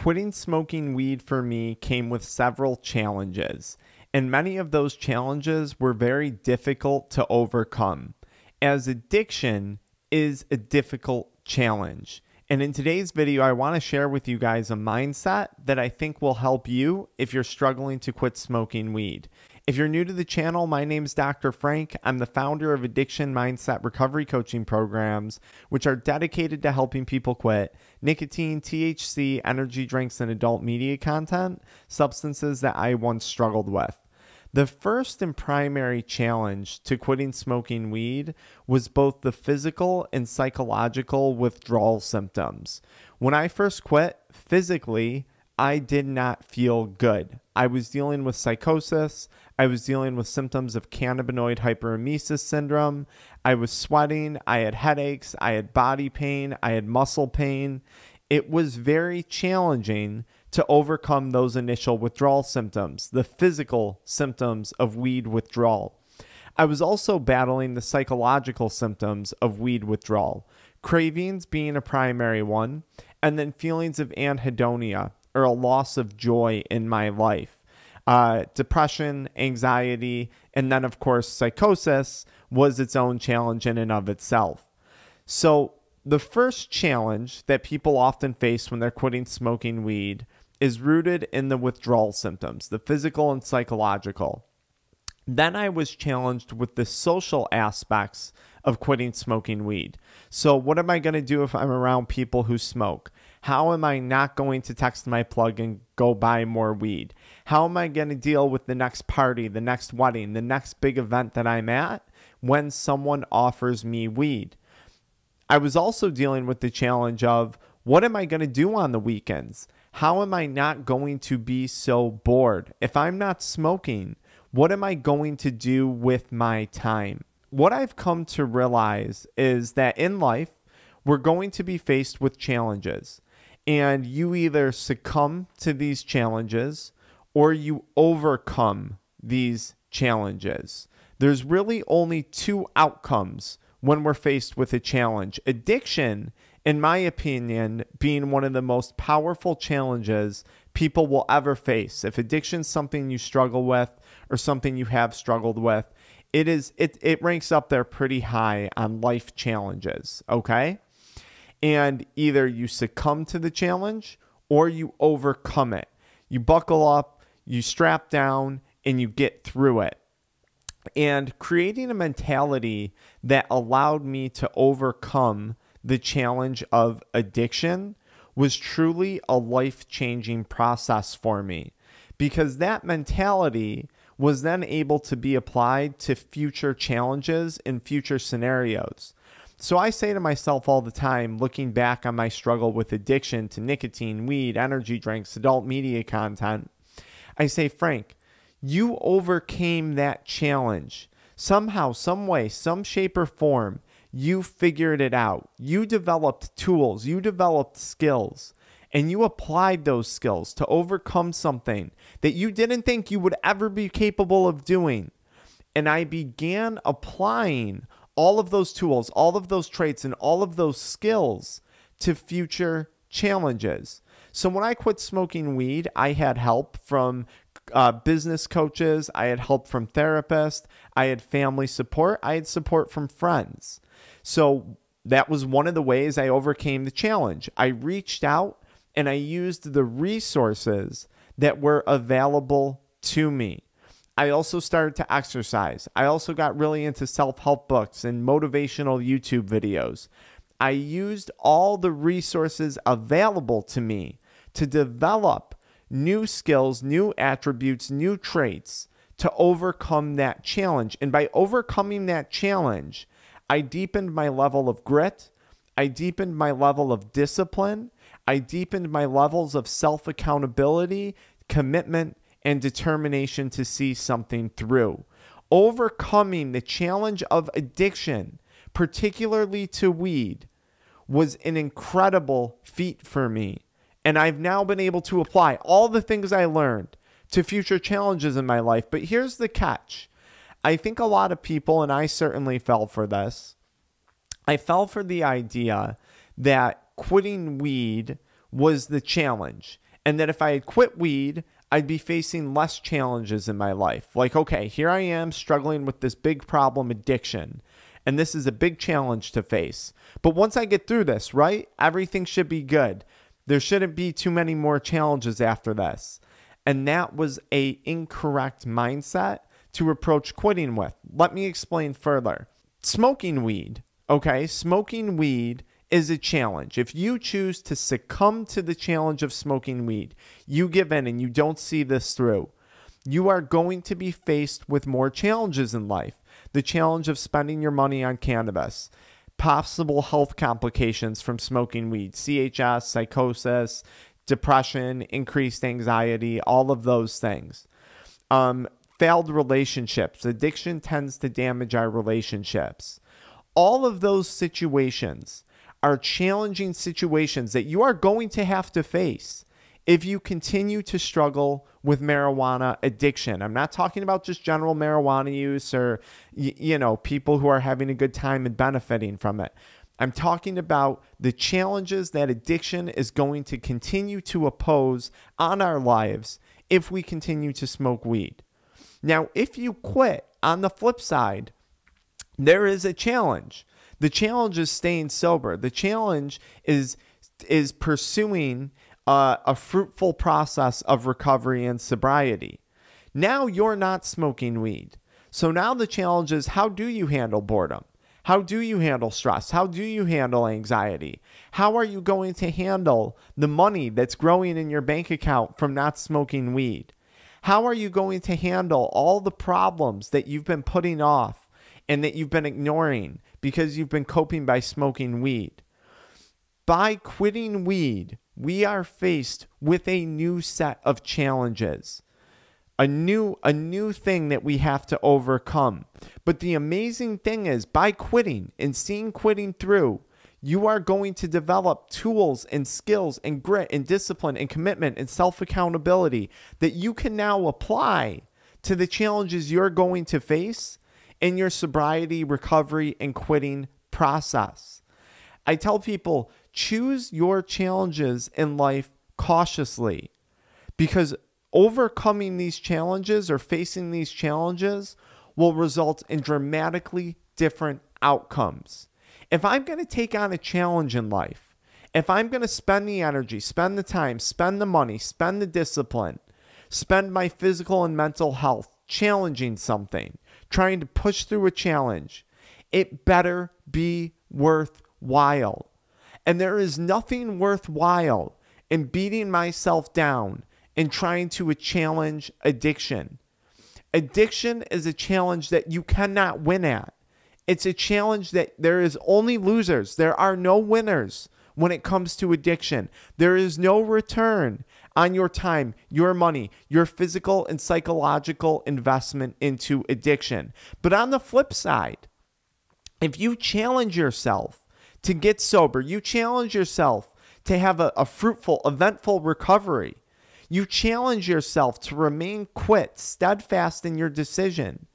Quitting smoking weed for me came with several challenges, and many of those challenges were very difficult to overcome, as addiction is a difficult challenge. And in today's video, I want to share with you guys a mindset that I think will help you if you're struggling to quit smoking weed. If you're new to the channel, my name is Dr. Frank. I'm the founder of AddictionMindset recovery coaching programs, which are dedicated to helping people quit nicotine, THC, energy drinks, and adult media content, substances that I once struggled with. The first and primary challenge to quitting smoking weed was both the physical and psychological withdrawal symptoms. When I first quit, physically, I did not feel good. I was dealing with psychosis. I was dealing with symptoms of cannabinoid hyperemesis syndrome. I was sweating. I had headaches. I had body pain. I had muscle pain. It was very challenging to overcome those initial withdrawal symptoms, the physical symptoms of weed withdrawal. I was also battling the psychological symptoms of weed withdrawal, cravings being a primary one, and then feelings of anhedonia, or a loss of joy in my life. Depression, anxiety, and then of course psychosis was its own challenge in and of itself. So the first challenge that people often face when they're quitting smoking weed is rooted in the withdrawal symptoms, the physical and psychological. Then I was challenged with the social aspects of quitting smoking weed. So what am I going to do if I'm around people who smoke? How am I not going to text my plug and go buy more weed? How am I going to deal with the next party, the next wedding, the next big event that I'm at when someone offers me weed? I was also dealing with the challenge of what am I going to do on the weekends? How am I not going to be so bored? If I'm not smoking, what am I going to do with my time? What I've come to realize is that in life, we're going to be faced with challenges. And you either succumb to these challenges or you overcome these challenges. There's really only two outcomes when we're faced with a challenge. Addiction, in my opinion, being one of the most powerful challenges people will ever face. If addiction's something you struggle with or something you have struggled with, it ranks up there pretty high on life challenges, okay? And either you succumb to the challenge or you overcome it. You buckle up, you strap down, and you get through it. And creating a mentality that allowed me to overcome the challenge of addiction was truly a life-changing process for me, because that mentality was then able to be applied to future challenges and future scenarios. So I say to myself all the time, looking back on my struggle with addiction to nicotine, weed, energy drinks, adult media content, I say, Frank, you overcame that challenge. Somehow, some way, some shape or form, you figured it out. You developed tools, you developed skills, and you applied those skills to overcome something that you didn't think you would ever be capable of doing. And I began applying all of those tools, all of those traits, and all of those skills to future challenges. So when I quit smoking weed, I had help from business coaches, I had help from therapists, I had family support, I had support from friends. So that was one of the ways I overcame the challenge. I reached out and I used the resources that were available to me. I also started to exercise. I also got really into self-help books and motivational YouTube videos. I used all the resources available to me to develop new skills, new attributes, new traits to overcome that challenge. And by overcoming that challenge, I deepened my level of grit. I deepened my level of discipline. I deepened my levels of self-accountability, commitment, and determination to see something through. Overcoming the challenge of addiction, particularly to weed, was an incredible feat for me. And I've now been able to apply all the things I learned to future challenges in my life. But here's the catch. I think a lot of people, and I certainly fell for this, I fell for the idea that quitting weed was the challenge. And that if I had quit weed, I'd be facing less challenges in my life. Like, okay, here I am struggling with this big problem, addiction. And this is a big challenge to face. But once I get through this, right, everything should be good. There shouldn't be too many more challenges after this. And that was an incorrect mindset to approach quitting with. Let me explain further. Smoking weed, okay? Smoking weed is a challenge. If you choose to succumb to the challenge of smoking weed, you give in and you don't see this through, you are going to be faced with more challenges in life. The challenge of spending your money on cannabis, possible health complications from smoking weed, CHS, psychosis, depression, increased anxiety, all of those things. Failed relationships. Addiction tends to damage our relationships. All of those situations are challenging situations that you are going to have to face if you continue to struggle with marijuana addiction. I'm not talking about just general marijuana use or, people who are having a good time and benefiting from it. I'm talking about the challenges that addiction is going to continue to oppose on our lives if we continue to smoke weed. Now, if you quit, on the flip side, there is a challenge. The challenge is staying sober. The challenge is pursuing a fruitful process of recovery and sobriety. Now you're not smoking weed. So now the challenge is, how do you handle boredom? How do you handle stress? How do you handle anxiety? How are you going to handle the money that's growing in your bank account from not smoking weed? How are you going to handle all the problems that you've been putting off and that you've been ignoring because you've been coping by smoking weed? By quitting weed, we are faced with a new set of challenges, a new thing that we have to overcome. But the amazing thing is, by quitting and seeing quitting through, you are going to develop tools and skills and grit and discipline and commitment and self-accountability that you can now apply to the challenges you're going to face in your sobriety, recovery, and quitting process. I tell people, choose your challenges in life cautiously, because overcoming these challenges or facing these challenges will result in dramatically different outcomes. If I'm going to take on a challenge in life, if I'm going to spend the energy, spend the time, spend the money, spend the discipline, spend my physical and mental health challenging something, trying to push through a challenge, it better be worthwhile. And there is nothing worthwhile in beating myself down and trying to challenge addiction. Addiction is a challenge that you cannot win at. It's a challenge that there is only losers. There are no winners when it comes to addiction. There is no return on your time, your money, your physical and psychological investment into addiction. But on the flip side, if you challenge yourself to get sober, you challenge yourself to have a fruitful, eventful recovery, you challenge yourself to remain quit, steadfast in your decision,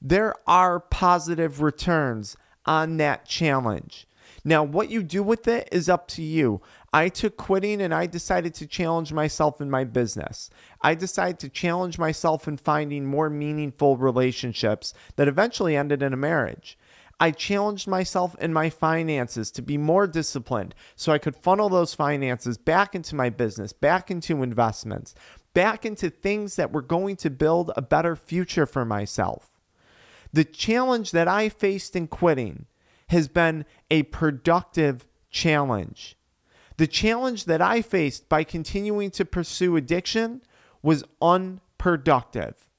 there are positive returns on that challenge. Now, what you do with it is up to you. I took quitting and I decided to challenge myself in my business. I decided to challenge myself in finding more meaningful relationships that eventually ended in a marriage. I challenged myself in my finances to be more disciplined so I could funnel those finances back into my business, back into investments, back into things that were going to build a better future for myself. The challenge that I faced in quitting has been a productive challenge. The challenge that I faced by continuing to pursue addiction was unproductive.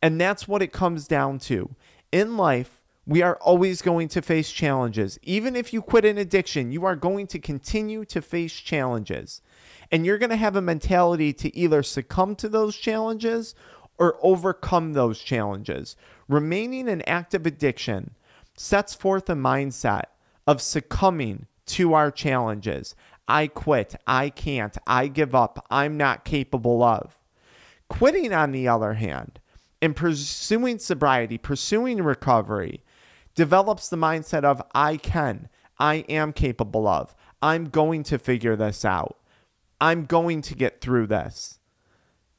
And that's what it comes down to. In life, we are always going to face challenges. Even if you quit an addiction, you are going to continue to face challenges. And you're going to have a mentality to either succumb to those challenges or overcome those challenges. Remaining in active addiction sets forth a mindset of succumbing to our challenges. I quit, I can't, I give up, I'm not capable of. Quitting, on the other hand, and pursuing sobriety, pursuing recovery, develops the mindset of I can, I am capable of, I'm going to figure this out. I'm going to get through this.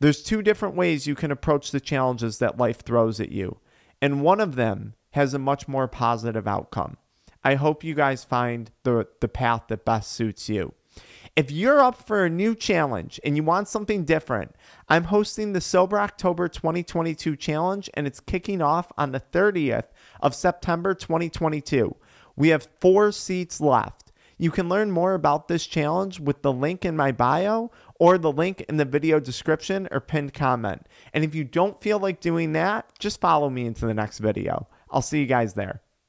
There's two different ways you can approach the challenges that life throws at you, and one of them has a much more positive outcome. I hope you guys find the path that best suits you. If you're up for a new challenge and you want something different, I'm hosting the Sober October 2022 challenge, and it's kicking off on the 30th of September 2022. We have 4 seats left. You can learn more about this challenge with the link in my bio or the link in the video description or pinned comment. And if you don't feel like doing that, just follow me into the next video. I'll see you guys there.